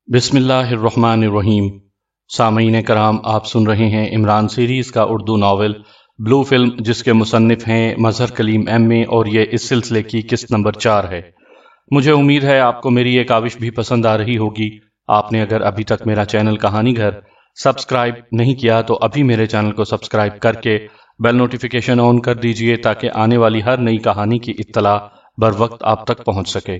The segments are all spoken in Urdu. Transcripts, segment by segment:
بسم اللہ الرحمن الرحیم۔ سامعین کرام، آپ سن رہے ہیں عمران سیریز کا اردو ناول بلو فلم، جس کے مصنف ہیں مظہر کلیم ایم اے، اور یہ اس سلسلے کی قسط نمبر 4 ہے۔ مجھے امید ہے آپ کو میری یہ کاوش بھی پسند آ رہی ہوگی۔ آپ نے اگر ابھی تک میرا چینل کہانی گھر سبسکرائب نہیں کیا تو ابھی میرے چینل کو سبسکرائب کر کے بیل نوٹیفیکیشن آن کر دیجئے تاکہ آنے والی ہر نئی کہانی کی اطلاع بر وقت آپ تک پہنچ سکے۔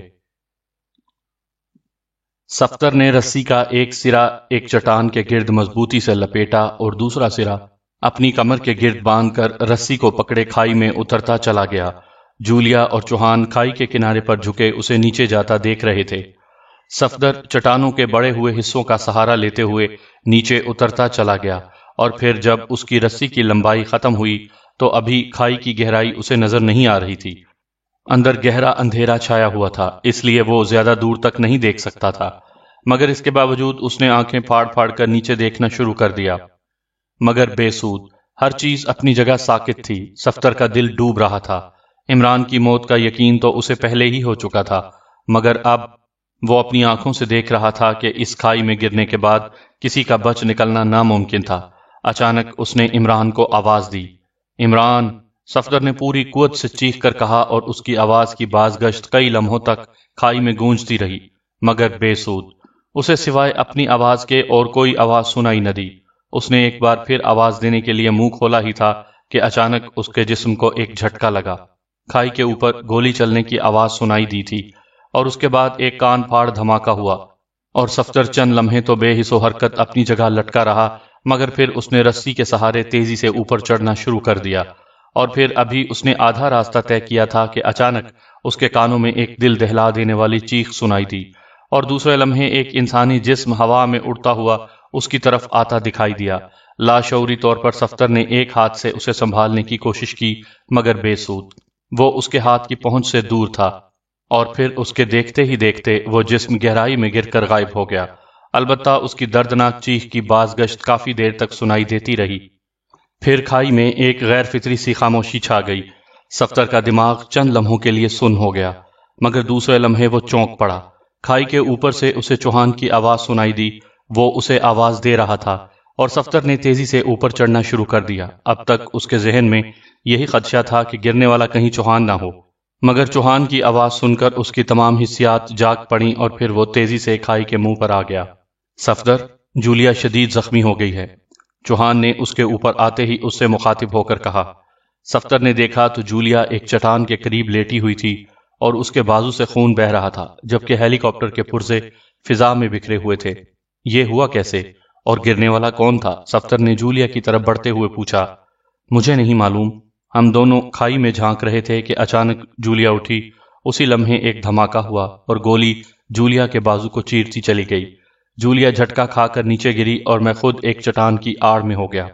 صفدر نے رسی کا ایک سرا ایک چٹان کے گرد مضبوطی سے لپیٹا اور دوسرا سرا اپنی کمر کے گرد باندھ کر رسی کو پکڑے کھائی میں اترتا چلا گیا۔ جولیا اور چوہان کھائی کے کنارے پر جھکے اسے نیچے جاتا دیکھ رہے تھے۔ صفدر چٹانوں کے بڑے ہوئے حصوں کا سہارا لیتے ہوئے نیچے اترتا چلا گیا، اور پھر جب اس کی رسی کی لمبائی ختم ہوئی تو ابھی کھائی کی گہرائی اسے نظر نہیں آ رہی تھی۔ اندر گہرا اندھیرا چھایا ہوا تھا، اس لیے وہ زیادہ دور تک نہیں دیکھ سکتا تھا، مگر اس کے باوجود اس نے آنکھیں پھاڑ پھاڑ کر نیچے دیکھنا شروع کر دیا، مگر بے سود۔ ہر چیز اپنی جگہ ساکت تھی۔ صفدر کا دل ڈوب رہا تھا۔ عمران کی موت کا یقین تو اسے پہلے ہی ہو چکا تھا، مگر اب وہ اپنی آنکھوں سے دیکھ رہا تھا کہ اس کھائی میں گرنے کے بعد کسی کا بچ نکلنا ناممکن تھا۔ اچانک اس نے عمران کو آواز دی۔ عمران! صفدر نے پوری قوت سے چیخ کر کہا، اور اس کی آواز کی بازگشت کئی لمحوں تک کھائی میں گونجتی رہی، مگر بے سود۔ اسے سوائے اپنی آواز کے اور کوئی آواز سنائی نہ دی۔ اس نے ایک بار پھر آواز دینے کے لیے منہ کھولا ہی تھا کہ اچانک اس کے جسم کو ایک جھٹکا لگا۔ کھائی کے اوپر گولی چلنے کی آواز سنائی دی تھی، اور اس کے بعد ایک کان پھاڑ دھماکہ ہوا، اور صفدر چند لمحے تو بے حس و حرکت اپنی جگہ لٹکا رہا، مگر پھر اس نے رسی کے سہارے تیزی سے اوپر چڑھنا شروع کر دیا، اور پھر ابھی اس نے آدھا راستہ طے کیا تھا کہ اچانک اس کے کانوں میں ایک دل دہلا دینے والی چیخ سنائی دی، اور دوسرے لمحے ایک انسانی جسم ہوا میں اڑتا ہوا اس کی طرف آتا دکھائی دیا۔ لاشعوری طور پر صفدر نے ایک ہاتھ سے اسے سنبھالنے کی کوشش کی، مگر بے سود۔ وہ اس کے ہاتھ کی پہنچ سے دور تھا، اور پھر اس کے دیکھتے ہی دیکھتے وہ جسم گہرائی میں گر کر غائب ہو گیا۔ البتہ اس کی دردناک چیخ کی بازگشت کافی دیر تک سنائی دیتی رہی۔ پھر کھائی میں ایک غیر فطری سی خاموشی چھا گئی۔ صفدر کا دماغ چند لمحوں کے لیے سن ہو گیا، مگر دوسرے لمحے وہ چونک پڑا۔ کھائی کے اوپر سے اسے چوہان کی آواز سنائی دی۔ وہ اسے آواز دے رہا تھا، اور صفدر نے تیزی سے اوپر چڑھنا شروع کر دیا۔ اب تک اس کے ذہن میں یہی خدشہ تھا کہ گرنے والا کہیں چوہان نہ ہو، مگر چوہان کی آواز سن کر اس کی تمام حسیات جاگ پڑیں، اور پھر وہ تیزی سے کھائی کے منہ پر آ گیا۔ صفدر، جولیا شدید زخمی ہو گئی ہے، چوہان نے اس کے اوپر آتے ہی اس سے مخاطب ہو کر کہا۔ صفدر نے دیکھا تو جولیا ایک چٹان کے قریب لیٹی ہوئی تھی، اور اس کے بازو سے خون بہہ رہا تھا، جبکہ ہیلی کاپٹر کے پرزے فضا میں بکھرے ہوئے تھے۔ یہ ہوا کیسے، اور گرنے والا کون تھا؟ صفدر نے جولیا کی طرف بڑھتے ہوئے پوچھا۔ مجھے نہیں معلوم، ہم دونوں کھائی میں جھانک رہے تھے کہ اچانک جولیا اٹھی۔ اسی لمحے ایک دھماکہ ہوا، اور گولی جولیا کے بازو کو چیرتی چلی گئی۔ جولیا جھٹکا کھا کر نیچے گری، اور میں خود ایک چٹان کی آڑ میں ہو گیا،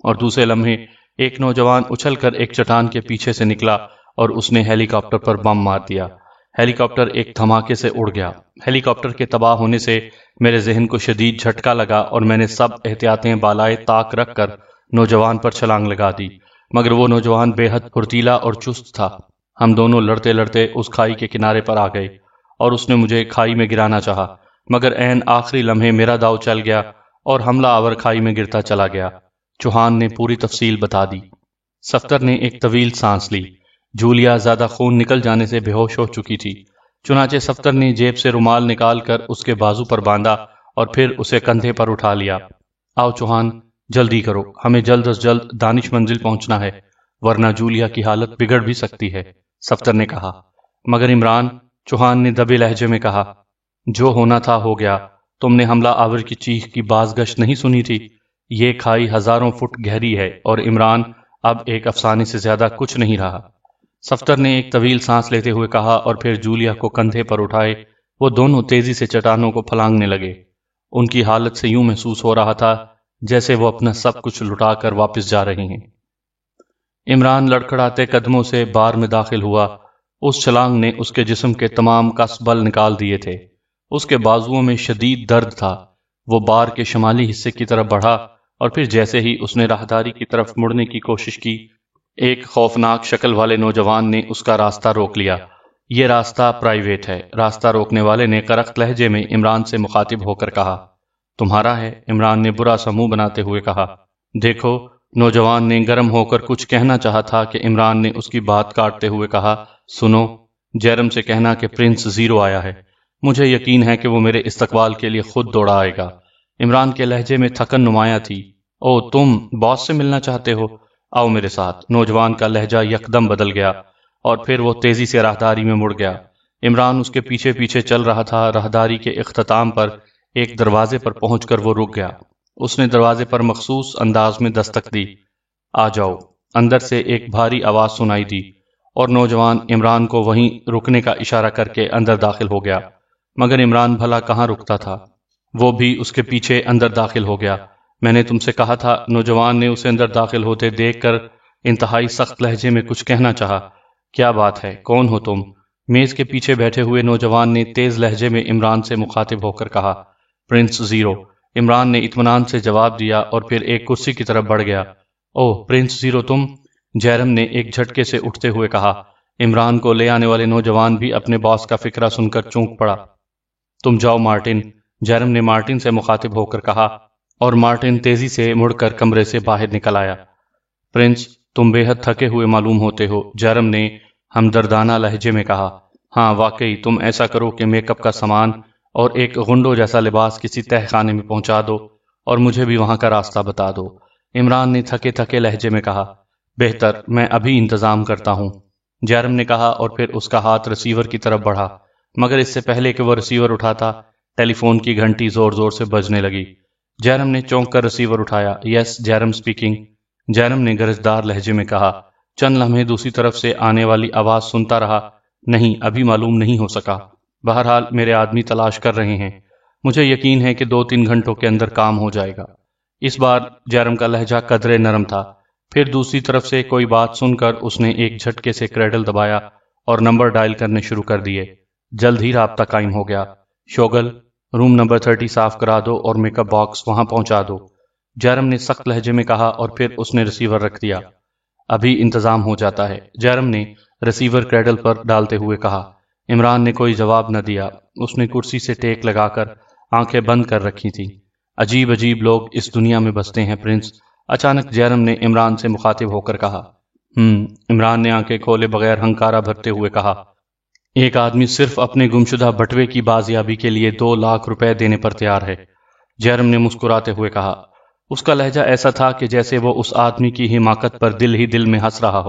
اور دوسرے لمحے ایک نوجوان اچھل کر ایک چٹان کے پیچھے سے نکلا، اور اس نے ہیلی کاپٹر پر بم مار دیا۔ ہیلی کاپٹر ایک دھماکے سے اڑ گیا۔ ہیلی کاپٹر کے تباہ ہونے سے میرے ذہن کو شدید جھٹکا لگا، اور میں نے سب احتیاطیں بالائے طاق رکھ کر نوجوان پر چھلانگ لگا دی، مگر وہ نوجوان بے حد پھرتیلا اور چست تھا۔ ہم دونوں لڑتے لڑتے اس کھائی کے کنارے پر آ گئے، اور اس نے مجھے کھائی میں گرانا چاہا، مگر عین آخری لمحے میرا داؤ چل گیا، اور حملہ آور کھائی میں گرتا چلا گیا۔ چوہان نے پوری تفصیل بتا دی۔ صفدر نے ایک طویل سانس لی۔ جولیا زیادہ خون نکل جانے سے بے ہوش ہو چکی تھی، چنانچہ صفدر نے جیب سے رومال نکال کر اس کے بازو پر باندھا، اور پھر اسے کندھے پر اٹھا لیا۔ آؤ چوہان، جلدی کرو، ہمیں جلد از جلد دانش منزل پہنچنا ہے، ورنہ جولیا کی حالت بگڑ بھی سکتی ہے، صفدر نے کہا۔ مگر عمران، چوہان نے دبے لہجے میں کہا، جو ہونا تھا ہو گیا۔ تم نے حملہ آور کی چیخ کی بازگشت نہیں سنی تھی؟ یہ کھائی ہزاروں فٹ گہری ہے، اور عمران، اب ایک افسانے سے زیادہ کچھ نہیں رہا۔ صفدر نے ایک طویل سانس لیتے ہوئے کہا، اور پھر جولیا کو کندھے پر اٹھائے وہ دونوں تیزی سے چٹانوں کو پھلانگنے لگے۔ ان کی حالت سے یوں محسوس ہو رہا تھا جیسے وہ اپنا سب کچھ لٹا کر واپس جا رہے ہیں۔ عمران لڑکھڑاتے قدموں سے بار میں داخل ہوا۔ اس چھلانگ نے اس کے جسم کے تمام کس بل نکال دیے تھے۔ اس کے بازوؤں میں شدید درد تھا۔ وہ بار کے شمالی حصے کی طرف بڑھا، اور پھر جیسے ہی اس نے راہداری کی طرف مڑنے کی کوشش کی، ایک خوفناک شکل والے نوجوان نے اس کا راستہ روک لیا۔ یہ راستہ پرائیویٹ ہے۔ راستہ روکنے والے نے کرخت لہجے میں عمران سے مخاطب ہو کر کہا۔ تمہارا ہے؟ عمران نے برا سا منہ بناتے ہوئے کہا۔ دیکھو، نوجوان نے گرم ہو کر کچھ کہنا چاہا تھا کہ عمران نے اس کی بات کاٹتے ہوئے کہا، سنو، جیرم سے کہنا کہ پرنس زیرو آیا ہے۔ مجھے یقین ہے کہ وہ میرے استقبال کے لیے خود دوڑا آئے گا۔ عمران کے لہجے میں تھکن نمایاں تھی۔ او، تم باس سے ملنا چاہتے ہو؟ آؤ میرے ساتھ۔ نوجوان کا لہجہ یکدم بدل گیا اور پھر وہ تیزی سے راہداری میں مڑ گیا۔ عمران اس کے پیچھے پیچھے چل رہا تھا۔ راہداری کے اختتام پر ایک دروازے پر پہنچ کر وہ رک گیا۔ اس نے دروازے پر مخصوص انداز میں دستک دی۔ آ جاؤ۔ اندر سے ایک بھاری آواز سنائی دی اور نوجوان عمران کو وہیں رکنے کا اشارہ کر کے اندر داخل ہو گیا، مگر عمران بھلا کہاں رکتا تھا، وہ بھی اس کے پیچھے اندر داخل ہو گیا۔ میں نے تم سے کہا تھا۔ نوجوان نے اسے اندر داخل ہوتے دیکھ کر انتہائی سخت لہجے میں کچھ کہنا چاہا۔ کیا بات ہے؟ کون ہو تم؟ میز کے پیچھے بیٹھے ہوئے نوجوان نے تیز لہجے میں عمران سے مخاطب ہو کر کہا۔ Prince zero. عمران نے اطمینان سے جواب دیا اور پھر ایک کرسی کی طرف بڑھ گیا۔ اوہ پرنس زیرو تم؟ جیرم نے ایک جھٹکے سے اٹھتے ہوئے کہا۔ عمران کو لے آنے والے نوجوان بھی اپنے باس کا فکرہ سن کر چونک پڑا۔ تم جاؤ مارٹن، جیرم نے مارٹن سے مخاطب ہو کر کہا، اور مارٹن تیزی سے مڑ کر کمرے سے باہر نکل آیا۔ پرنس، تم بے حد تھکے ہوئے معلوم ہوتے ہو، جیرم نے ہمدردانہ لہجے میں کہا۔ ہاں واقعی، تم ایسا کرو کہ میک اپ کا سامان اور ایک غنڈوں جیسا لباس کسی تہہ خانے میں پہنچا دو اور مجھے بھی وہاں کا راستہ بتا دو۔ عمران نے تھکے تھکے لہجے میں کہا۔ بہتر، میں ابھی انتظام کرتا ہوں، جیرم نے کہا اور پھر اس کا ہاتھ ریسیور کی طرف بڑھا، مگر اس سے پہلے کہ وہ ریسیور اٹھاتا، ٹیلی فون کی گھنٹی زور زور سے بجنے لگی۔ جیرم نے چونک کر ریسیور اٹھایا۔ یس، جیرم سپیکنگ، جیرم نے گرجدار لہجے میں کہا۔ چند لمحے دوسری طرف سے آنے والی آواز سنتا رہا۔ نہیں، ابھی معلوم نہیں ہو سکا، بہرحال میرے آدمی تلاش کر رہے ہیں، مجھے یقین ہے کہ 2-3 گھنٹوں کے اندر کام ہو جائے گا۔ اس بار جیرم کا لہجہ قدرے نرم تھا۔ پھر دوسری طرف سے کوئی بات سن کر اس نے ایک جھٹکے سے کریڈل دبایا اور نمبر ڈائل کرنے شروع کر دیے۔ جلد ہی رابطہ قائم ہو گیا۔ شوگل، روم نمبر 30 صاف کرا دو اور میک اپ باکس وہاں پہنچا دو، جیرم نے سخت لہجے میں کہا اور پھر اس نے ریسیور رکھ دیا۔ ابھی انتظام ہو جاتا ہے، جیرم نے ریسیور کریڈل پر ڈالتے ہوئے کہا۔ عمران نے کوئی جواب نہ دیا۔ اس نے کرسی سے ٹیک لگا کر آنکھیں بند کر رکھی تھیں۔ عجیب عجیب لوگ اس دنیا میں بستے ہیں پرنس، اچانک جیرم نے عمران سے مخاطب ہو کر کہا۔ عمران نے آنکھیں کھولے بغیر ہنکارا بھرتے ہوئے کہا۔ ایک آدمی صرف اپنے گمشدہ بٹوے کی بازیابی کے لیے 2 لاکھ روپے دینے پر تیار ہے، جیرم نے مسکراتے ہوئے کہا۔ اس کا لہجہ ایسا تھا کہ جیسے وہ اس آدمی کی حماقت پر دل ہی دل میں ہنس رہا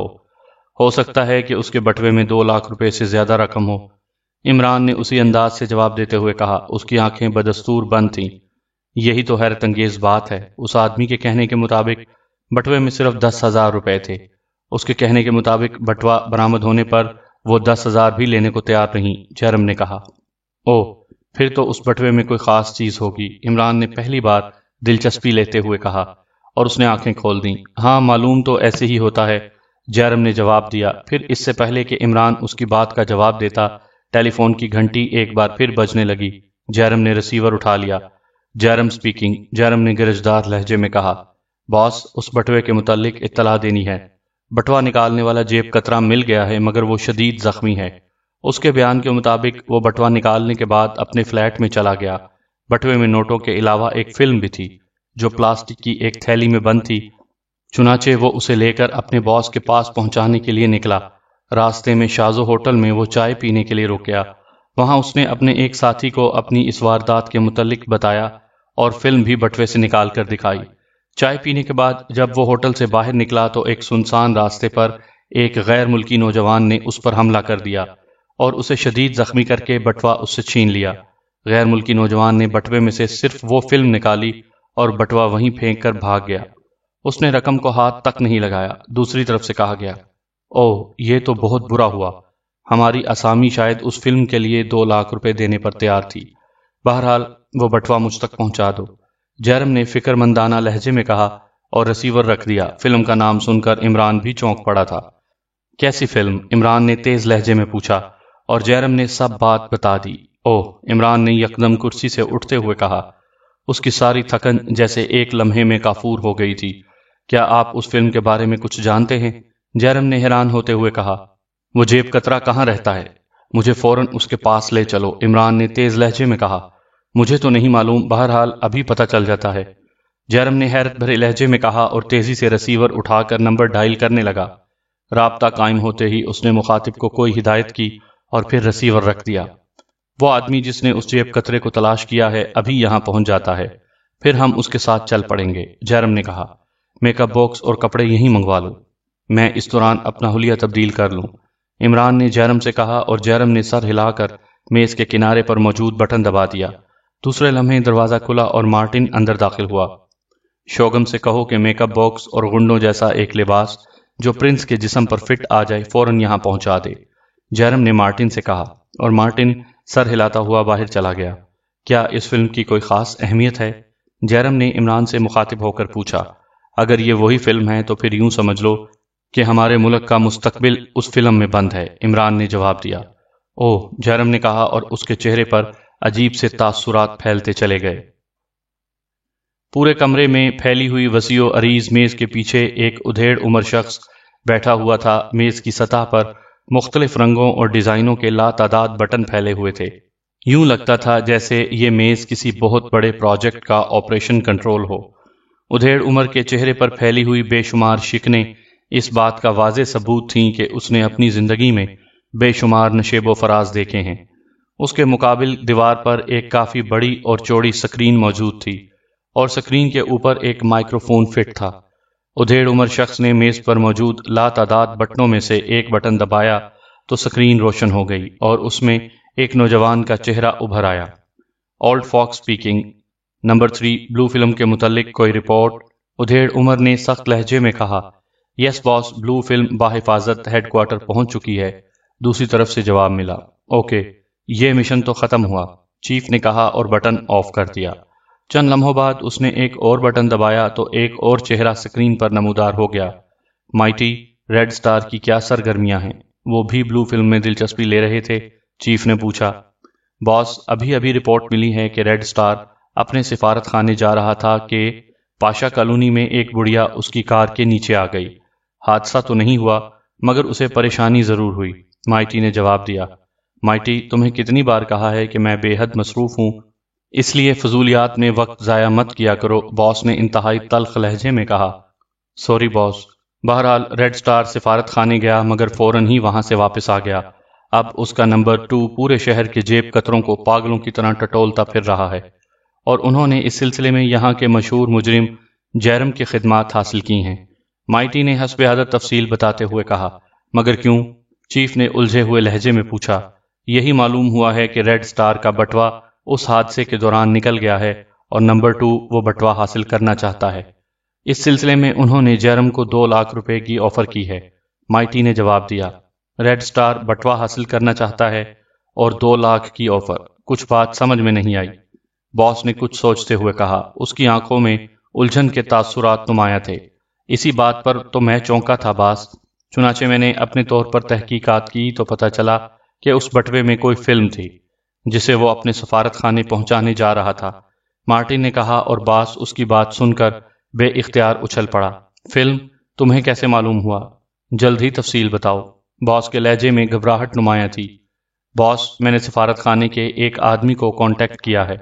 ہو سکتا ہے کہ اس کے بٹوے میں 2 لاکھ روپے سے زیادہ رقم ہو۔ عمران نے اسی انداز سے جواب دیتے ہوئے کہا۔ اس کی آنکھیں بدستور بند تھیں۔ یہی تو حیرت انگیز بات ہے، اس آدمی کے کہنے کے مطابق بٹوے میں صرف 10,000 روپے تھے۔ اس کے کہنے کے مطابق بٹوا برآمد ہونے پر وہ 10,000 بھی لینے کو تیار نہیں، جیرم نے کہا۔ اوہ، پھر تو اس بٹوے میں کوئی خاص چیز ہوگی، عمران نے پہلی بار دلچسپی لیتے ہوئے کہا، اور اس نے آنکھیں کھول دیں۔ ہاں، معلوم تو ایسے ہی ہوتا ہے، جیرم نے جواب دیا۔ پھر اس سے پہلے کہ عمران اس کی بات کا جواب دیتا، ٹیلی فون کی گھنٹی ایک بار پھر بجنے لگی۔ جیرم نے ریسیور اٹھا لیا۔ جیرم سپیکنگ، جیرم نے گرجدار لہجے میں کہا۔ باس، اس بٹوے کے متعلق اطلاع دینی ہے۔ بٹوا نکالنے والا جیب کترا مل گیا ہے مگر وہ شدید زخمی ہے۔ اس کے بیان کے مطابق وہ بٹوا نکالنے کے بعد اپنے فلیٹ میں چلا گیا۔ بٹوے میں نوٹوں کے علاوہ ایک فلم بھی تھی جو پلاسٹک کی ایک تھیلی میں بند تھی، چنانچہ وہ اسے لے کر اپنے باس کے پاس پہنچانے کے لیے نکلا۔ راستے میں شازو ہوٹل میں وہ چائے پینے کے لیے رک گیا۔ وہاں اس نے اپنے ایک ساتھی کو اپنی اس واردات کے متعلق بتایا اور فلم بھی بٹوے سے نکال کر دکھائی۔ چائے پینے کے بعد جب وہ ہوٹل سے باہر نکلا تو ایک سنسان راستے پر ایک غیر ملکی نوجوان نے اس پر حملہ کر دیا اور اسے شدید زخمی کر کے بٹوا اس سے چھین لیا۔ غیر ملکی نوجوان نے بٹوے میں سے صرف وہ فلم نکالی اور بٹوا وہیں پھینک کر بھاگ گیا۔ اس نے رقم کو ہاتھ تک نہیں لگایا۔ دوسری طرف سے کہا گیا، اوہ، یہ تو بہت برا ہوا، ہماری اسامی شاید اس فلم کے لیے 2 لاکھ روپے دینے پر تیار تھی، بہرحال وہ بٹوا مجھ تک پہنچا دو، جیرم نے فکر مندانہ لہجے میں کہا اور ریسیور رکھ دیا۔ فلم کا نام سن کر عمران بھی چونک پڑا تھا۔ کیسی فلم؟ عمران نے تیز لہجے میں پوچھا اور جیرم نے سب بات بتا دی۔ اوہ، عمران نے یکدم کرسی سے اٹھتے ہوئے کہا۔ اس کی ساری تھکن جیسے ایک لمحے میں کافور ہو گئی تھی۔ کیا آپ اس فلم کے بارے میں کچھ جانتے ہیں؟ جیرم نے حیران ہوتے ہوئے کہا۔ وہ جیب کترا کہاں رہتا ہے؟ مجھے فوراً اس کے پاس لے چلو، عمران نے تیز لہجے میں کہا۔ مجھے تو نہیں معلوم، بہرحال ابھی پتہ چل جاتا ہے، جیرم نے حیرت بھرے لہجے میں کہا اور تیزی سے رسیور اٹھا کر نمبر ڈائل کرنے لگا۔ رابطہ قائم ہوتے ہی اس نے مخاطب کو کوئی ہدایت کی اور پھر رسیور رکھ دیا۔ وہ آدمی جس نے اس جیب کترے کو تلاش کیا ہے ابھی یہاں پہنچ جاتا ہے، پھر ہم اس کے ساتھ چل پڑیں گے، جیرم نے کہا۔ میک اپ باکس اور کپڑے یہیں منگوا لو، میں اس دوران اپنا حلیہ تبدیل کر لوں، عمران نے جیرم سے کہا اور جیرم نے سر ہلا کر میز کے کنارے پر موجود بٹن دبا دیا۔ دوسرے لمحے دروازہ کھلا اور مارٹن اندر داخل ہوا۔ شوگم سے کہو کہ میک اپ باکس اور گنڈوں جیسا ایک لباس جو پرنس کے جسم پر فٹ آ جائے فوراً یہاں پہنچا دے، جیرم نے مارٹن سے کہا، اور مارٹن سر ہلاتا ہوا باہر چلا گیا۔ کیا اس فلم کی کوئی خاص اہمیت ہے؟ جیرم نے عمران سے مخاطب ہو کر پوچھا۔ اگر یہ وہی فلم ہے تو پھر یوں سمجھ لو کہ ہمارے ملک کا مستقبل اس فلم میں بند ہے، عمران نے جواب دیا۔ اوہ، جیرم نے کہا اور اس کے چہرے پر عجیب سے تاثرات پھیلتے چلے گئے۔ پورے کمرے میں پھیلی ہوئی وسیع و عریض میز کے پیچھے ایک ادھیڑ عمر شخص بیٹھا ہوا تھا۔ میز کی سطح پر مختلف رنگوں اور ڈیزائنوں کے لاتعداد بٹن پھیلے ہوئے تھے۔ یوں لگتا تھا جیسے یہ میز کسی بہت بڑے پروجیکٹ کا آپریشن کنٹرول ہو۔ ادھیڑ عمر کے چہرے پر پھیلی ہوئی بے شمار شکنیں اس بات کا واضح ثبوت تھیں کہ اس نے اپنی زندگی میں بے شمار نشیب و فراز دیکھے ہیں۔ اس کے مقابل دیوار پر ایک کافی بڑی اور چوڑی سکرین موجود تھی اور سکرین کے اوپر ایک مائکرو فون فٹ تھا۔ ادھیڑ عمر شخص نے میز پر موجود لاتعداد بٹنوں میں سے ایک بٹن دبایا تو سکرین روشن ہو گئی اور اس میں ایک نوجوان کا چہرہ ابھر آیا۔ اولڈ فاکس سپیکنگ، نمبر 3 بلو فلم کے متعلق کوئی رپورٹ؟ ادھیڑ عمر نے سخت لہجے میں کہا۔ یس باس، بلو فلم بحفاظت ہیڈ کوارٹر پہنچ چکی ہے، دوسری طرف سے جواب ملا۔ اوکے، یہ مشن تو ختم ہوا، چیف نے کہا اور بٹن آف کر دیا۔ چند لمحوں بعد اس نے ایک اور بٹن دبایا تو ایک اور چہرہ سکرین پر نمودار ہو گیا۔ مائٹی، ریڈ سٹار کی کیا سرگرمیاں ہیں؟ وہ بھی بلو فلم میں دلچسپی لے رہے تھے، چیف نے پوچھا۔ باس، ابھی رپورٹ ملی ہے کہ ریڈ سٹار اپنے سفارت خانے جا رہا تھا کہ پاشا کالونی میں ایک بڑھیا اس کی کار کے نیچے آ گئی۔ حادثہ تو نہیں ہوا مگر اسے پریشانی ضرور ہوئی، مائٹی نے جواب دیا۔ مائٹی، تمہیں کتنی بار کہا ہے کہ میں بے حد مصروف ہوں، اس لیے فضولیات میں وقت ضائع مت کیا کرو، باس نے انتہائی تلخ لہجے میں کہا۔ سوری باس۔ بہرحال ریڈ سٹار سفارت خانے گیا مگر فوراً ہی وہاں سے واپس آ گیا۔ اب اس کا نمبر 2 پورے شہر کے جیب کتروں کو پاگلوں کی طرح ٹٹولتا پھر رہا ہے، اور انہوں نے اس سلسلے میں یہاں کے مشہور مجرم جیرم کی خدمات حاصل کی ہیں، مائٹی نے حسب عادت تفصیل بتاتے ہوئے کہا۔ مگر کیوں؟ چیف نے الجھے ہوئے لہجے میں پوچھا۔ یہی معلوم ہوا ہے کہ ریڈ سٹار کا بٹوا اس حادثے کے دوران نکل گیا ہے اور نمبر 2 وہ بٹوا حاصل کرنا چاہتا ہے۔ اس سلسلے میں انہوں نے جیرم کو 2 لاکھ روپے کی آفر کی ہے، مائٹی نے جواب دیا۔ ریڈ سٹار بٹوا حاصل کرنا چاہتا ہے اور 2 لاکھ کی آفر، کچھ بات سمجھ میں نہیں آئی، باس نے کچھ سوچتے ہوئے کہا۔ اس کی آنکھوں میں الجھن کے تاثرات نمایاں تھے۔ اسی بات پر تو میں چونکا تھا باس، چنانچہ میں نے اپنے طور پر تحقیقات کی تو پتہ چلا کہ اس بٹوے میں کوئی فلم تھی جسے وہ اپنے سفارت خانے پہنچانے جا رہا تھا، مارٹن نے کہا، اور باس اس کی بات سن کر بے اختیار اچھل پڑا۔ فلم؟ تمہیں کیسے معلوم ہوا؟ جلد ہی تفصیل بتاؤ، باس کے لہجے میں گھبراہٹ نمایاں تھی۔ باس، میں نے سفارت خانے کے ایک آدمی کو کانٹیکٹ کیا ہے،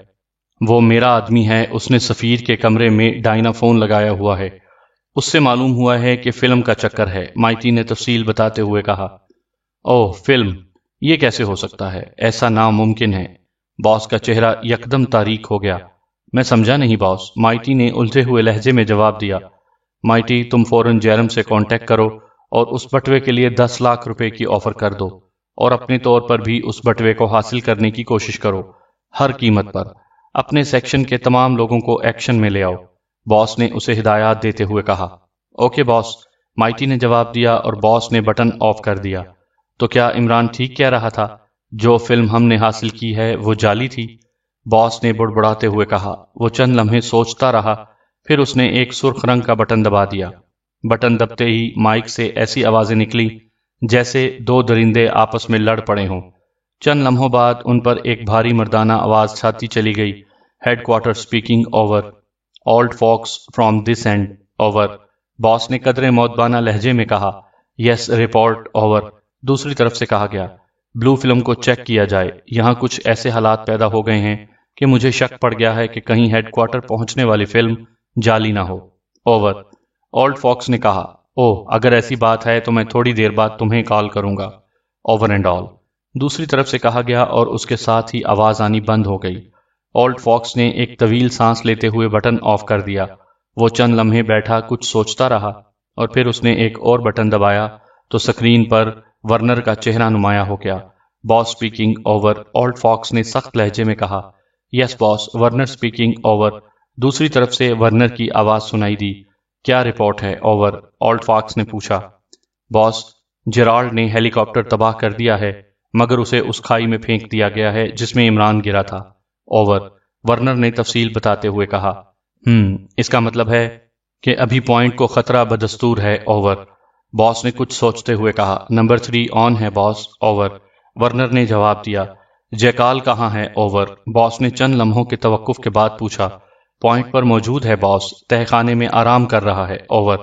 وہ میرا آدمی ہے، اس نے سفیر کے کمرے میں ڈائنا فون لگایا ہوا ہے، اس سے معلوم ہوا ہے کہ فلم کا چکر ہے، مائٹی نے تفصیل بتاتے ہوئے کہا۔ اوہ، فلم؟ یہ کیسے ہو سکتا ہے؟ ایسا ناممکن ہے، باس کا چہرہ یکدم تاریک ہو گیا۔ میں سمجھا نہیں باس، مائٹی نے الجھے ہوئے لہجے میں جواب دیا۔ مائٹی، تم فوراً جیرم سے کانٹیکٹ کرو اور اس بٹوے کے لیے 10 لاکھ روپے کی آفر کر دو، اور اپنے طور پر بھی اس بٹوے کو حاصل کرنے کی کوشش کرو، ہر قیمت پر۔ اپنے سیکشن کے تمام لوگوں کو ایکشن میں لے آؤ، باس نے اسے ہدایات دیتے ہوئے کہا۔ اوکے باس، مائٹی نے جواب دیا اور باس نے بٹن آف کر دیا۔ تو کیا عمران ٹھیک کہہ رہا تھا؟ جو فلم ہم نے حاصل کی ہے وہ جعلی تھی، باس نے بڑبڑاتے ہوئے کہا۔ وہ چند لمحے سوچتا رہا، پھر اس نے ایک سرخ رنگ کا بٹن دبا دیا۔ بٹن دبتے ہی مائک سے ایسی آوازیں نکلی جیسے 2 درندے آپس میں لڑ پڑے ہوں۔ چند لمحوں بعد ان پر ایک بھاری مردانہ آواز چھاتی چلی گئی۔ Headquarter speaking, over, old fox from this end, over, boss نے قدرے مودبانہ لہجے میں کہا۔ یس، رپورٹ، اوور، دوسری طرف سے کہا گیا۔ بلو فلم کو چیک کیا جائے، یہاں کچھ ایسے حالات پیدا ہو گئے ہیں کہ مجھے شک پڑ گیا ہے کہ کہیں ہیڈ کوارٹر پہنچنے والی فلم جعلی نہ ہو۔ اوور۔ اولڈ فاکس نے کہا، اوہ اگر ایسی بات ہے تو میں تھوڑی دیر بعد تمہیں کال کروں گا۔ اوور اینڈ آل، دوسری طرف سے کہا گیا اور اس کے ساتھ ہی آواز آنی بند ہو گئی۔ اولڈ فاکس نے ایک طویل سانس لیتے ہوئے بٹن آف کر دیا۔ وہ چند لمحے بیٹھا کچھ سوچتا رہا اور پھر اس نے ایک اور بٹن دبایا تو سکرین پر ورنر کا چہرہ نمایاں ہو گیا۔ باس سپیکنگ اوور، اولڈ فاکس نے سخت لہجے میں کہا۔ یس باس، ورنر سپیکنگ اوور۔ دوسری طرف سے ورنر کی آواز سنائی دی۔ کیا رپورٹ ہے؟ اوور، اولڈ فاکس نے پوچھا۔ باس، جیرالڈ نے ہیلی کاپٹر تباہ کر دیا ہے، مگر اسے اس کھائی میں پھینک دیا گیا ہے جس میں عمران گرا تھا۔ اوور، ورنر نے تفصیل بتاتے ہوئے کہا۔ اس کا مطلب ہے کہ ابھی پوائنٹ کو خطرہ بدستور ہے۔ اوور، باس نے کچھ سوچتے ہوئے کہا۔ نمبر 3 آن ہے باس۔ اوور، ورنر نے جواب دیا۔ جیکال کہاں ہے؟ اوور، باس نے چند لمحوں کے توقف کے بعد پوچھا۔ پوائنٹ پر موجود ہے باس، تہہ خانے میں آرام کر رہا ہے۔ اوور،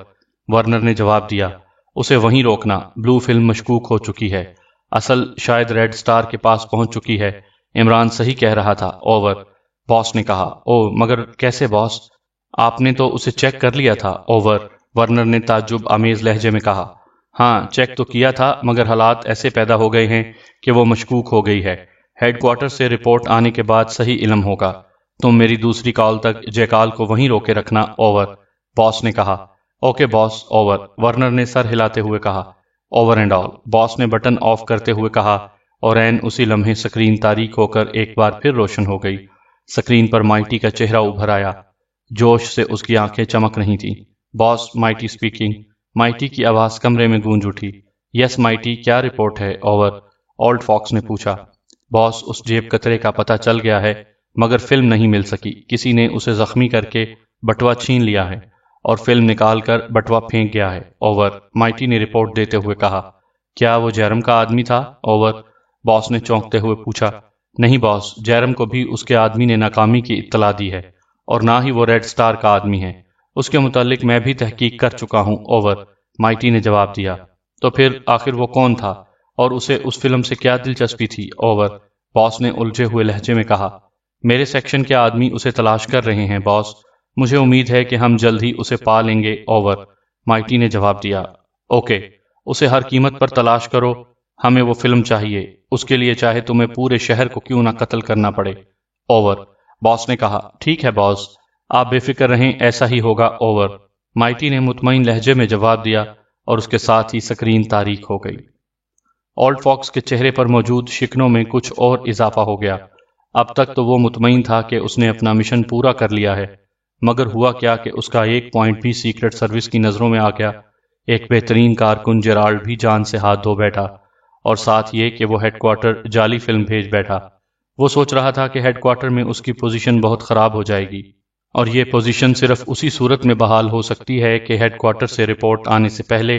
ورنر نے جواب دیا۔ اسے وہیں روکنا، بلو فلم مشکوک ہو چکی ہے، اصل شاید ریڈ سٹار کے پاس پہنچ چکی ہے، عمران صحیح کہہ رہا تھا۔ اوور، باس نے کہا۔ او مگر کیسے باس؟ آپ نے تو اسے چیک کر لیا تھا۔ اوور، ورنر نے تعجب آمیز لہجے میں کہا۔ ہاں چیک تو کیا تھا، مگر حالات ایسے پیدا ہو گئے ہیں کہ وہ مشکوک ہو گئی ہے۔ ہیڈ کوارٹر سے رپورٹ آنے کے بعد صحیح علم ہوگا۔ تم میری دوسری کال تک جیکال کو وہیں روکے رکھنا۔ اوور، باس نے کہا۔ اوکے باس۔ اوور، ورنر نے سر ہلاتے ہوئے کہا۔ اوور اینڈ آل، باس نے بٹن آف کرتے ہوئے کہا اور عین اسی لمحے سکرین تاریک ہو کر ایک بار پھر روشن ہو گئی۔ سکرین پر مائٹی کا چہرہ ابھر آیا، جوش سے اس کی آنکھیں چمک رہی تھیں۔ باس، مائٹی سپیکنگ۔ مائٹی کی آواز کمرے میں گونج اٹھی۔ یس مائٹی، کیا رپورٹ ہے؟ اوور، اولڈ فاکس نے پوچھا۔ باس، اس جیب کترے کا پتہ چل گیا ہے، مگر فلم نہیں مل سکی، کسی نے اسے زخمی کر کے بٹوا چھین لیا ہے اور فلم نکال کر بٹوا پھینک گیا ہے۔ اوور، مائٹی نے رپورٹ دیتے ہوئے کہا۔ کیا وہ جیرم کا آدمی تھا؟ اوور، باس نے چونکتے ہوئے پوچھا۔ نہیں باس، جیرم کو بھی اس کے آدمی نے ناکامی کی اطلاع دی ہے اور نہ ہی وہ ریڈ سٹار کا آدمی ہے، اس کے متعلق میں بھی تحقیق کر چکا ہوں۔ اوور، مائٹی نے جواب دیا۔ تو پھر آخر وہ کون تھا اور اسے اس فلم سے کیا دلچسپی تھی؟ اوور، باس نے الجھے ہوئے لہجے میں کہا۔ میرے سیکشن کے آدمی اسے تلاش کر رہے ہیں باس، مجھے امید ہے کہ ہم جلد ہی اسے پا لیں گے۔ اوور، مائٹی نے جواب دیا۔ اوکے، اسے ہر قیمت پر تلاش کرو، ہمیں وہ فلم چاہیے، اس کے لیے چاہے تمہیں پورے شہر کو کیوں نہ قتل کرنا پڑے۔ اوور، باس نے کہا۔ ٹھیک ہے باس، آپ بے فکر رہیں، ایسا ہی ہوگا۔ اوور، مائٹی نے مطمئن لہجے میں جواب دیا اور اس کے ساتھ ہی سکرین تاریک ہو گئی۔ اولڈ فاکس کے چہرے پر موجود شکنوں میں کچھ اور اضافہ ہو گیا۔ اب تک تو وہ مطمئن تھا کہ اس نے اپنا مشن پورا کر لیا ہے، مگر ہوا کیا کہ اس کا ایک پوائنٹ بھی سیکرٹ سروس کی نظروں میں آ گیا۔ ایک بہترین کارکن جیرالڈ بھی جان سے ہاتھ دھو بیٹھا، اور ساتھ یہ کہ وہ ہیڈ کوارٹر جعلی فلم بھیج بیٹھا۔ وہ سوچ رہا تھا کہ ہیڈ کوارٹر میں اس کی پوزیشن بہت خراب ہو جائے گی، اور یہ پوزیشن صرف اسی صورت میں بحال ہو سکتی ہے کہ ہیڈ کوارٹر سے رپورٹ آنے سے پہلے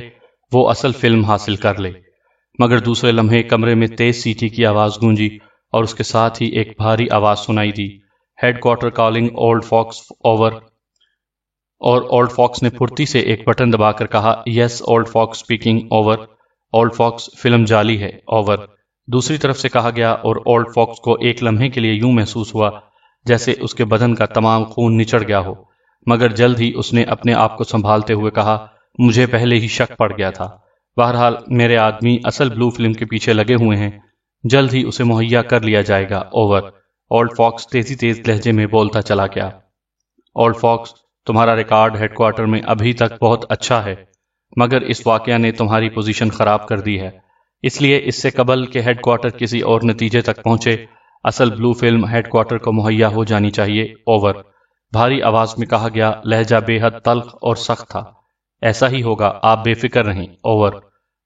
وہ اصل فلم حاصل کر لے۔ مگر دوسرے لمحے کمرے میں تیز سیٹی کی آواز گونجی اور اس کے ساتھ ہی ایک بھاری آواز سنائی دی۔ Headquarter calling old fox. Over, اور اولڈ فاکس نے پھرتی سے ایک بٹن دبا کر کہا۔ Yes old fox speaking. Over, old fox, film جعلی ہے۔ اوور، دوسری طرف سے کہا گیا اور اولڈ فاکس کو ایک لمحے کے لیے یوں محسوس ہوا جیسے اس کے بدن کا تمام خون نچڑ گیا ہو، مگر جلد ہی اس نے اپنے آپ کو سنبھالتے ہوئے کہا، مجھے پہلے ہی شک پڑ گیا تھا، بہرحال میرے آدمی اصل بلو فلم کے پیچھے لگے ہوئے ہیں، جلد ہی اسے مہیا کر لیا جائے گا۔ اوور، اولڈ فاکس تیز لہجے میں بولتا چلا گیا۔ اولڈ فاکس، تمہارا ریکارڈ ہیڈ کوارٹر میں ابھی تک بہت اچھا ہے، مگر اس واقعہ نے تمہاری پوزیشن خراب کر دی ہے، اس لیے اس سے قبل کہ ہیڈ کوارٹر کسی اور نتیجے تک پہنچے، اصل بلو فلم ہیڈ کوارٹر کو مہیا ہو جانی چاہیے۔ اوور، بھاری آواز میں کہا گیا، لہجہ بے حد تلخ اور سخت تھا۔ ایسا ہی ہوگا، آپ بے فکر رہیں۔ اوور،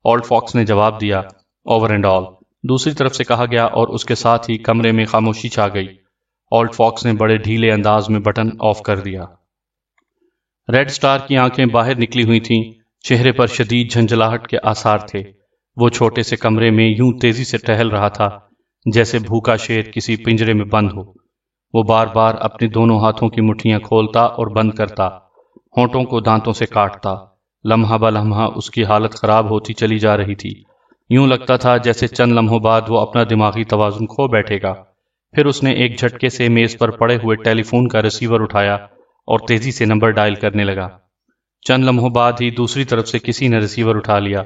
اولڈ فاکس نے جواب دیا۔ اوور اینڈ آل، دوسری طرف سے کہا گیا اور اس کے ساتھ ہی کمرے میں خاموشی چھا گئی۔ اولڈ فاکس نے بڑے ڈھیلے انداز میں بٹن آف کر دیا۔ ریڈ سٹار کی آنکھیں باہر نکلی ہوئی تھیں، چہرے پر شدید جھنجھلاہٹ کے آثار تھے۔ وہ چھوٹے سے کمرے میں یوں تیزی سے ٹہل رہا تھا جیسے بھوکا شیر کسی پنجرے میں بند ہو۔ وہ بار بار اپنے دونوں ہاتھوں کی مٹھیاں کھولتا اور بند کرتا، ہونٹوں کو دانتوں سے کاٹتا۔ لمحہ بہ لمحہ اس کی حالت خراب ہوتی چلی جا رہی تھی۔ یوں لگتا تھا جیسے چند لمحوں بعد وہ اپنا دماغی توازن کھو بیٹھے گا۔ پھر اس نے ایک جھٹکے سے میز پر پڑے ہوئے ٹیلی فون کا ریسیور اٹھایا اور تیزی سے نمبر ڈائل کرنے لگا۔ چند لمحوں بعد ہی دوسری طرف سے کسی نے ریسیور اٹھا لیا۔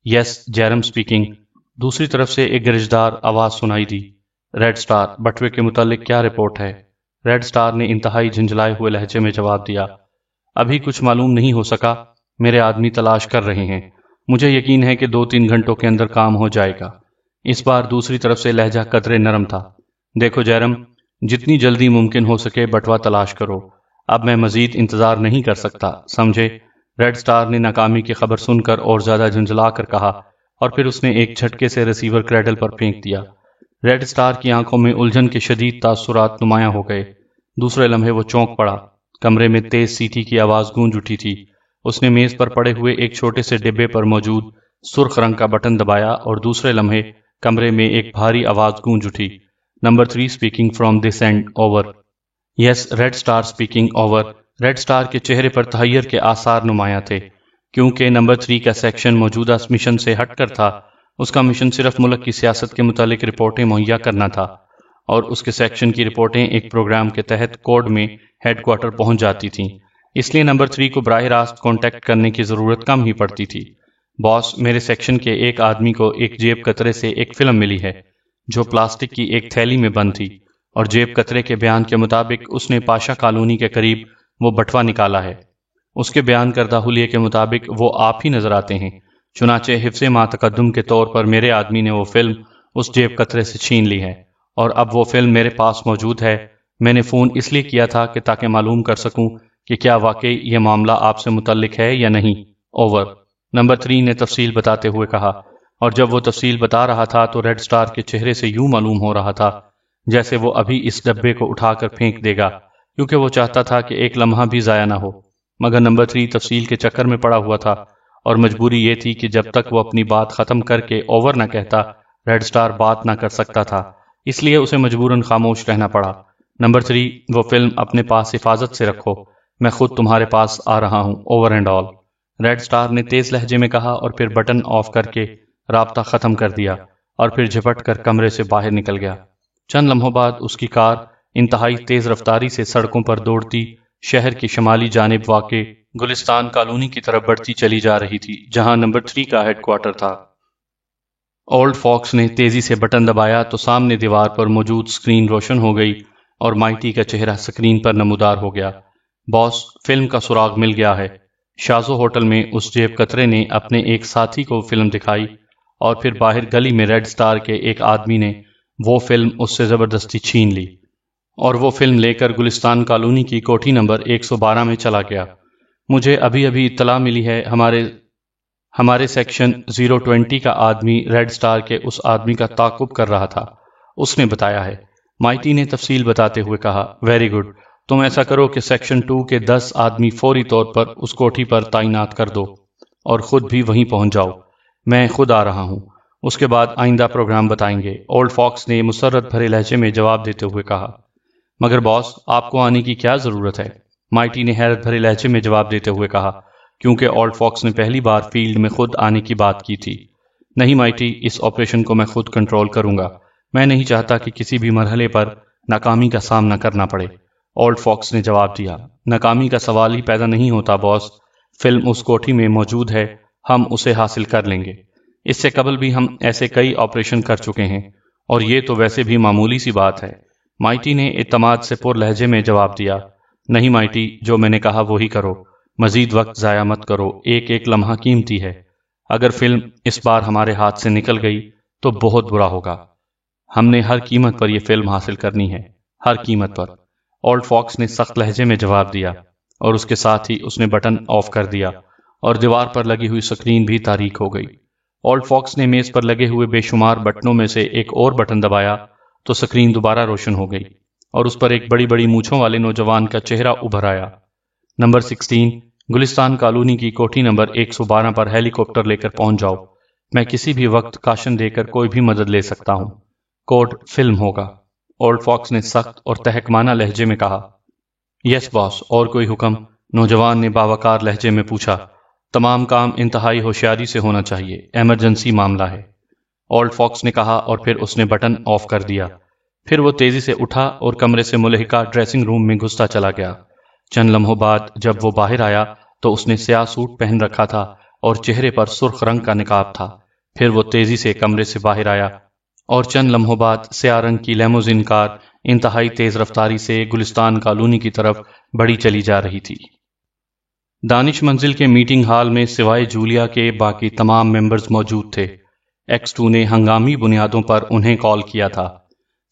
یس، جیرم سپیکنگ۔ دوسری طرف سے ایک گرجدار آواز سنائی دی۔ ریڈ سٹار، بٹوے کے متعلق کیا رپورٹ ہے؟ ریڈ سٹار نے انتہائی جھنجھلائے ہوئے لہجے میں جواب دیا۔ ابھی کچھ معلوم نہیں ہو سکا، میرے آدمی تلاش کر رہے ہیں، مجھے یقین ہے کہ 2-3 گھنٹوں کے اندر کام ہو جائے گا۔ اس بار دوسری طرف سے لہجہ قدرے نرم تھا۔ دیکھو جیرم، جتنی جلدی ممکن ہو سکے بٹوا تلاش کرو، اب میں مزید انتظار نہیں کر سکتا، سمجھے؟ ریڈ سٹار نے ناکامی کی خبر سن کر اور زیادہ جھنجھلا کر کہا، اور پھر اس نے ایک جھٹکے سے ریسیور کریڈل پر پھینک دیا۔ ریڈ سٹار کی آنکھوں میں الجھن کے شدید تاثرات نمایاں ہو گئے۔ دوسرے لمحے وہ چونک پڑا۔ کمرے میں تیز سیٹی کی آواز گونج اٹھی تھی۔ اس نے میز پر پڑے ہوئے ایک چھوٹے سے ڈبے پر موجود سرخ رنگ کا بٹن دبایا اور دوسرے لمحے کمرے میں ایک بھاری آواز گونج اٹھی۔ Number 3 speaking from this end, over. Yes, Red Star speaking, over. Red Star کے چہرے پر تحیر کے آثار نمایاں تھے، کیونکہ نمبر 3 کا سیکشن موجودہ مشن سے ہٹ کر تھا۔ اس کا مشن صرف ملک کی سیاست کے متعلق رپورٹیں مہیا کرنا تھا، اور اس کے سیکشن کی رپورٹیں ایک پروگرام کے تحت کوڈ میں ہیڈ کوارٹر پہنچ جاتی تھیں۔ اس لیے نمبر 3 کو براہ راست کانٹیکٹ کرنے کی ضرورت کم ہی پڑتی تھی۔ باس، میرے سیکشن کے ایک آدمی کو ایک جیب کترے سے ایک فلم ملی ہے جو پلاسٹک کی ایک تھیلی میں بند تھی، اور جیب کترے کے بیان کے مطابق اس نے پاشا کالونی کے قریب وہ بٹوا نکالا ہے۔ اس کے بیان کردہ حلیے کے مطابق وہ آپ ہی نظر آتے ہیں۔ چنانچہ حفظ ما تقدم کے طور پر میرے آدمی نے وہ فلم اس جیب کترے سے چھین لی ہے، اور اب وہ فلم میرے پاس موجود ہے۔ میں نے فون اس لیے کیا تھا کہ تاکہ معلوم کر سکوں کہ کیا واقعی یہ معاملہ آپ سے متعلق ہے یا نہیں، اوور۔ نمبر 3 نے تفصیل بتاتے ہوئے کہا، اور جب وہ تفصیل بتا رہا تھا تو ریڈ سٹار کے چہرے سے یوں معلوم ہو رہا تھا جیسے وہ ابھی اس ڈبے کو اٹھا کر پھینک دے گا، کیونکہ وہ چاہتا تھا کہ ایک لمحہ بھی ضائع نہ ہو۔ مگر نمبر 3 تفصیل کے چکر میں پڑا ہوا تھا، اور مجبوری یہ تھی کہ جب تک وہ اپنی بات ختم کر کے اوور نہ کہتا، ریڈ سٹار بات نہ کر سکتا تھا، اس لیے اسے مجبوراً خاموش رہنا پڑا۔ نمبر 3، وہ فلم اپنے پاس حفاظت سے رکھو، میں خود تمہارے پاس آ رہا ہوں، over and all. Red Star نے تیز لہجے میں کہا، اور پھر بٹن آف کر کے رابطہ ختم کر دیا، اور پھر جھپٹ کر کمرے سے باہر نکل گیا۔ چند لمحوں بعد اس کی کار انتہائی تیز رفتاری سے سڑکوں پر دوڑتی شہر کی شمالی جانب واقع گلستان کالونی کی طرف بڑھتی چلی جا رہی تھی، جہاں نمبر 3 کا ہیڈ کوارٹر تھا۔ اولڈ فاکس نے تیزی سے بٹن دبایا تو سامنے دیوار پر موجود سکرین روشن ہو گئی، اور مائٹی کا چہرہ سکرین پر نمودار ہو گیا۔ باس، فلم کا سراغ مل گیا ہے۔ شازو ہوٹل میں اس جیب کترے نے اپنے ایک ساتھی کو فلم دکھائی، اور پھر باہر گلی میں ریڈ سٹار کے ایک آدمی نے وہ فلم اس سے زبردستی چھین لی، اور وہ فلم لے کر گلستان کالونی کی کوٹھی نمبر 112 میں چلا گیا۔ مجھے ابھی اطلاع ملی ہے، ہمارے سیکشن 020 کا آدمی ریڈ سٹار کے اس آدمی کا تعاقب کر رہا تھا، اس نے بتایا ہے۔ مائٹی نے تفصیل بتاتے ہوئے کہا، ویری گڈ، تم ایسا کرو کہ سیکشن 2 کے 10 آدمی فوری طور پر اس کوٹھی پر تعینات کر دو، اور خود بھی وہیں پہنچ جاؤ، میں خود آ رہا ہوں، اس کے بعد آئندہ پروگرام بتائیں گے، اولڈ فاکس نے مسرت بھرے لہجے میں جواب دیتے ہوئے کہا۔ مگر باس، آپ کو آنے کی کیا ضرورت ہے؟ مائٹی نے حیرت بھرے لہجے میں جواب دیتے ہوئے کہا، کیونکہ اولڈ فاکس نے پہلی بار فیلڈ میں خود آنے کی بات کی تھی۔ نہیں مائٹی، اس آپریشن کو میں خود کنٹرول کروں گا، میں نہیں چاہتا کہ کسی بھی مرحلے پر ناکامی کا سامنا کرنا پڑے، اولڈ فاکس نے جواب دیا۔ ناکامی کا سوال ہی پیدا نہیں ہوتا باس، فلم اس کوٹھی میں موجود ہے، ہم اسے حاصل کر لیں گے۔ اس سے قبل بھی ہم ایسے کئی آپریشن کر چکے ہیں، اور یہ تو ویسے بھی معمولی سی بات ہے، مائٹی نے اعتماد سے پر لہجے میں جواب دیا۔ نہیں مائٹی، جو میں نے کہا وہی کرو، مزید وقت ضائع مت کرو، ایک ایک لمحہ قیمتی ہے۔ اگر فلم اس بار ہمارے ہاتھ سے نکل گئی تو بہت برا ہوگا۔ ہم نے ہر قیمت پر یہ فلم حاصل کرنی ہے، ہر قیمت پر، اولڈ فاکس نے سخت لہجے میں جواب دیا، اور اس کے ساتھ ہی اس نے بٹن آف کر دیا، اور دیوار پر لگی ہوئی سکرین بھی تاریک ہو گئی۔ اولڈ فاکس نے میز پر لگے ہوئے بے شمار بٹنوں میں سے ایک اور بٹن دبایا تو سکرین دوبارہ روشن ہو گئی، اور اس پر ایک بڑی بڑی مونچھوں والے نوجوان کا چہرہ ابھر آیا۔ نمبر 16، گلستان کالونی کی کوٹھی نمبر 112 پر ہیلی کاپٹر لے کر پہنچ جاؤ، میں کسی بھی وقت کاشن دے کر کوئی بھی مدد لے سکتا ہوں، کوڈ فلم ہوگا، اولڈ فاکس نے سخت اور تحقمانہ لہجے میں کہا۔ یس باس، اور کوئی حکم؟ نوجوان نے باوقار لہجے میں پوچھا۔ تمام کام انتہائی ہوشیاری سے ہونا چاہیے، ایمرجنسی معاملہ ہے۔ اولڈ فاکس نے کہا، اور پھر اس نے بٹن آف کر دیا۔ پھر وہ تیزی سے اٹھا اور کمرے سے ملحقہ ڈریسنگ روم میں گھستا چلا گیا۔ چند لمحوں بعد جب وہ باہر آیا تو اس نے سیاہ سوٹ پہن رکھا تھا اور چہرے پر سرخ رنگ کا نقاب تھا۔ پھر وہ تیزی سے کمرے سے باہر آیا اور چند لمحوں بعد سیاہ رنگ کی لیموزین کار انتہائی تیز رفتاری سے گلستان کالونی کی طرف بڑھی چلی جا رہی تھی۔ دانش منزل کے میٹنگ ہال میں سوائے جولیا کے باقی تمام ممبرز موجود تھے۔ X2 نے ہنگامی بنیادوں پر انہیں کال کیا تھا۔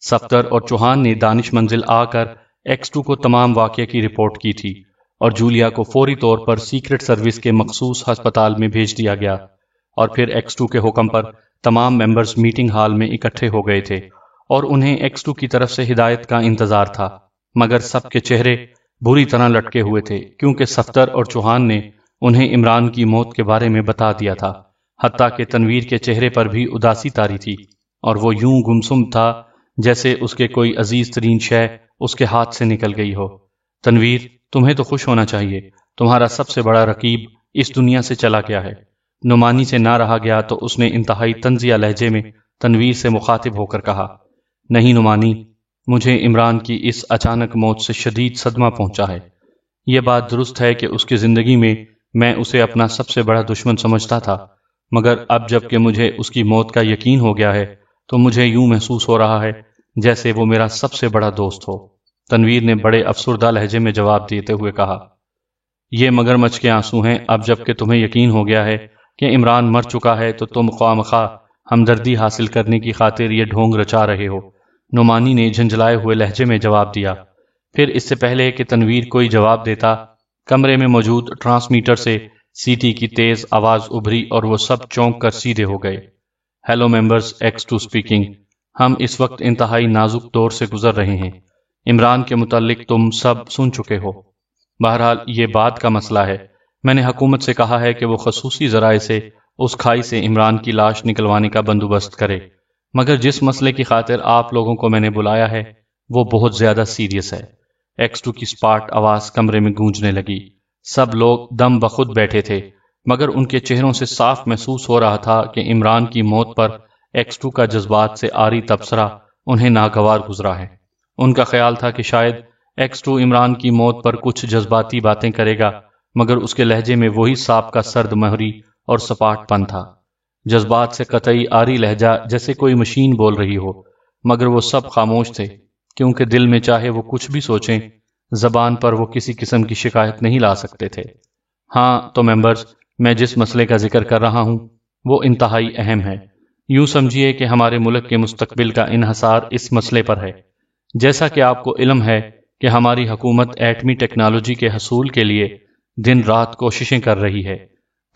صفدر اور چوہان نے دانش منزل آ کر X2 کو تمام واقعے کی رپورٹ کی تھی اور جولیا کو فوری طور پر سیکرٹ سروس کے مخصوص ہسپتال میں بھیج دیا گیا، اور پھر X2 کے حکم پر تمام ممبرز میٹنگ ہال میں اکٹھے ہو گئے تھے اور انہیں X2 کی طرف سے ہدایت کا انتظار تھا، مگر سب کے چہرے بری طرح لٹکے ہوئے تھے کیونکہ صفدر اور چوہان نے انہیں عمران کی موت کے بارے میں بتا دیا تھا۔ حتیٰ کہ تنویر کے چہرے پر بھی اداسی طاری تھی اور وہ یوں گمسم تھا جیسے اس کے کوئی عزیز ترین شے اس کے ہاتھ سے نکل گئی ہو۔ تنویر، تمہیں تو خوش ہونا چاہیے، تمہارا سب سے بڑا رقیب اس دنیا سے چلا گیا ہے۔ نعمانی سے نہ رہا گیا تو اس نے انتہائی طنزیہ لہجے میں تنویر سے مخاطب ہو کر کہا، نہیں نعمانی، مجھے عمران کی اس اچانک موت سے شدید صدمہ پہنچا ہے۔ یہ بات درست ہے کہ اس کی زندگی میں اسے اپنا سب سے بڑا دشمن سمجھتا تھا، مگر اب جب کہ مجھے اس کی موت کا یقین ہو گیا ہے تو مجھے یوں محسوس ہو رہا ہے جیسے وہ میرا سب سے بڑا دوست ہو۔ تنویر نے بڑے افسردہ لہجے میں جواب دیتے ہوئے کہا، یہ مگرمچھ کے آنسو ہیں۔ اب جب کہ تمہیں یقین ہو گیا ہے کہ عمران مر چکا ہے تو تم خواہ ہمدردی حاصل کرنے کی خاطر یہ ڈھونگ رچا رہے ہو، نعمانی نے جھنجھلائے ہوئے لہجے میں جواب دیا۔ پھر اس سے پہلے کہ تنویر کوئی جواب دیتا، کمرے میں موجود ٹرانسمیٹر سے سیٹی کی تیز آواز ابھری اور وہ سب چونک کر سیدھے ہو گئے۔ Hello members, X2 speaking. ہم اس وقت انتہائی نازک دور سے گزر رہے ہیں۔ عمران کے متعلق تم سب سن چکے ہو۔ بہرحال یہ بات کا مسئلہ ہے، میں نے حکومت سے کہا ہے کہ وہ خصوصی ذرائع سے اس کھائی سے عمران کی لاش نکلوانے کا بندوبست کرے، مگر جس مسئلے کی خاطر آپ لوگوں کو میں نے بلایا ہے وہ بہت زیادہ سیریس ہے۔ X2 کی سپاٹ آواز کمرے میں گونجنے لگی۔ سب لوگ دم بخود بیٹھے تھے، مگر ان کے چہروں سے صاف محسوس ہو رہا تھا کہ عمران کی موت پر X2 کا جذبات سے عاری تبصرہ انہیں ناگوار گزرا ہے۔ ان کا خیال تھا کہ شاید X2 عمران کی موت پر کچھ جذباتی باتیں کرے گا، مگر اس کے لہجے میں وہی سانپ کا سرد مہری اور سپاٹ پن تھا۔ جذبات سے قطعی عاری لہجہ جیسے کوئی مشین بول رہی ہو، مگر وہ سب خاموش تھے کیونکہ دل میں چاہے وہ کچھ بھی سوچیں، زبان پر وہ کسی قسم کی شکایت نہیں لا سکتے تھے۔ ہاں تو ممبرز، میں جس مسئلے کا ذکر کر رہا ہوں وہ انتہائی اہم ہے۔ یوں سمجھیے کہ ہمارے ملک کے مستقبل کا انحصار اس مسئلے پر ہے۔ جیسا کہ آپ کو علم ہے کہ ہماری حکومت ایٹمی ٹیکنالوجی کے حصول کے لیے دن رات کوششیں کر رہی ہے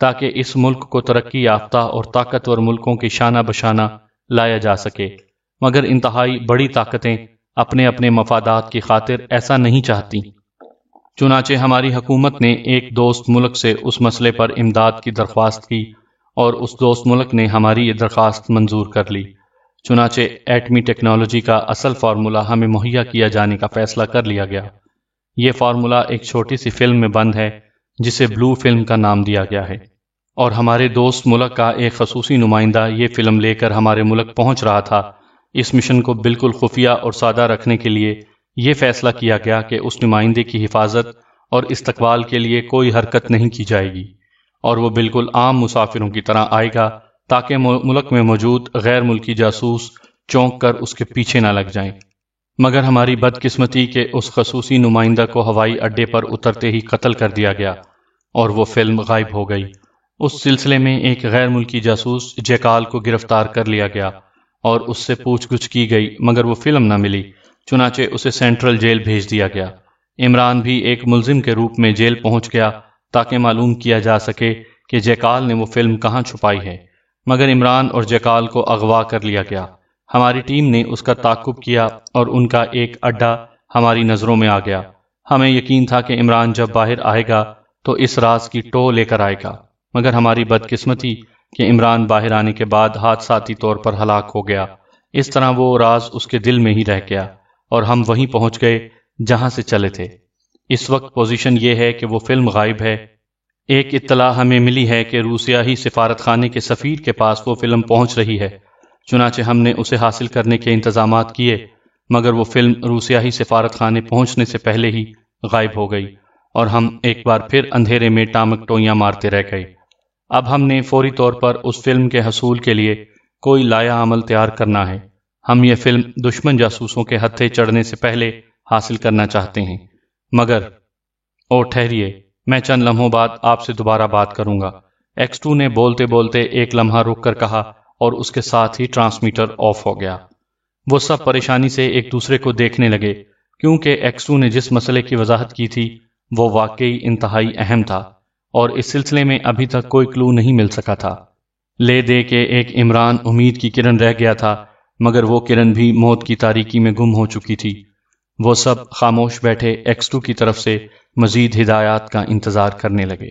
تاکہ اس ملک کو ترقی یافتہ اور طاقتور ملکوں کی شانہ بشانہ لایا جا سکے، مگر انتہائی بڑی طاقتیں اپنے اپنے مفادات کی خاطر ایسا نہیں چاہتی۔ چنانچہ ہماری حکومت نے ایک دوست ملک سے اس مسئلے پر امداد کی درخواست کی اور اس دوست ملک نے ہماری یہ درخواست منظور کر لی۔ چنانچہ ایٹمی ٹیکنالوجی کا اصل فارمولہ ہمیں مہیا کیا جانے کا فیصلہ کر لیا گیا۔ یہ فارمولہ ایک چھوٹی سی فلم میں بند ہے جسے بلو فلم کا نام دیا گیا ہے، اور ہمارے دوست ملک کا ایک خصوصی نمائندہ یہ فلم لے کر ہمارے ملک پہنچ رہا تھا۔ اس مشن کو بالکل خفیہ اور سادہ رکھنے کے لیے یہ فیصلہ کیا گیا کہ اس نمائندے کی حفاظت اور استقبال کے لیے کوئی حرکت نہیں کی جائے گی، اور وہ بالکل عام مسافروں کی طرح آئے گا تاکہ ملک میں موجود غیر ملکی جاسوس چونک کر اس کے پیچھے نہ لگ جائیں۔ مگر ہماری بدقسمتی کہ اس خصوصی نمائندہ کو ہوائی اڈے پر اترتے ہی قتل کر دیا گیا اور وہ فلم غائب ہو گئی۔ اس سلسلے میں ایک غیر ملکی جاسوس جیکال کو گرفتار کر لیا گیا اور اس سے پوچھ گچھ کی گئی، مگر وہ فلم نہ ملی، چنانچہ اسے سینٹرل جیل بھیج دیا گیا۔ عمران بھی ایک ملزم کے روپ میں جیل پہنچ گیا تاکہ معلوم کیا جا سکے کہ جیکال نے وہ فلم کہاں چھپائی ہے، مگر عمران اور جیکال کو اغوا کر لیا گیا۔ ہماری ٹیم نے اس کا تعاقب کیا اور ان کا ایک اڈا ہماری نظروں میں آ گیا۔ ہمیں یقین تھا کہ عمران جب باہر آئے گا تو اس راز کی ٹو لے کر آئے گا، مگر ہماری بدقسمتی کہ عمران باہر آنے کے بعد حادثاتی طور پر ہلاک ہو گیا۔ اس طرح وہ راز اس کے دل میں ہی رہ گیا اور ہم وہیں پہنچ گئے جہاں سے چلے تھے۔ اس وقت پوزیشن یہ ہے کہ وہ فلم غائب ہے۔ ایک اطلاع ہمیں ملی ہے کہ روسیائی سفارت خانے کے سفیر کے پاس وہ فلم پہنچ رہی ہے، چنانچہ ہم نے اسے حاصل کرنے کے انتظامات کیے، مگر وہ فلم روسیائی سفارت خانے پہنچنے سے پہلے ہی غائب ہو گئی اور ہم ایک بار پھر اندھیرے میں ٹامک ٹوئیاں مارتے رہ گئے۔ اب ہم نے فوری طور پر اس فلم کے حصول کے لیے کوئی لایا عمل تیار کرنا ہے۔ ہم یہ فلم دشمن جاسوسوں کے ہتھے چڑھنے سے پہلے حاصل کرنا چاہتے ہیں، مگر ٹھہریے، میں چند لمحوں بعد آپ سے دوبارہ بات کروں گا۔ X2 نے بولتے بولتے ایک لمحہ رک کر کہا اور اس کے ساتھ ہی ٹرانسمیٹر آف ہو گیا۔ وہ سب پریشانی سے ایک دوسرے کو دیکھنے لگے، کیونکہ X2 نے جس مسئلے کی وضاحت کی تھی وہ واقعی انتہائی اہم تھا اور اس سلسلے میں ابھی تک کوئی کلو نہیں مل سکا تھا۔ لے دے کے ایک عمران امید کی کرن رہ گیا تھا، مگر وہ کرن بھی موت کی تاریکی میں گم ہو چکی تھی۔ وہ سب خاموش بیٹھے X2 کی طرف سے مزید ہدایات کا انتظار کرنے لگے۔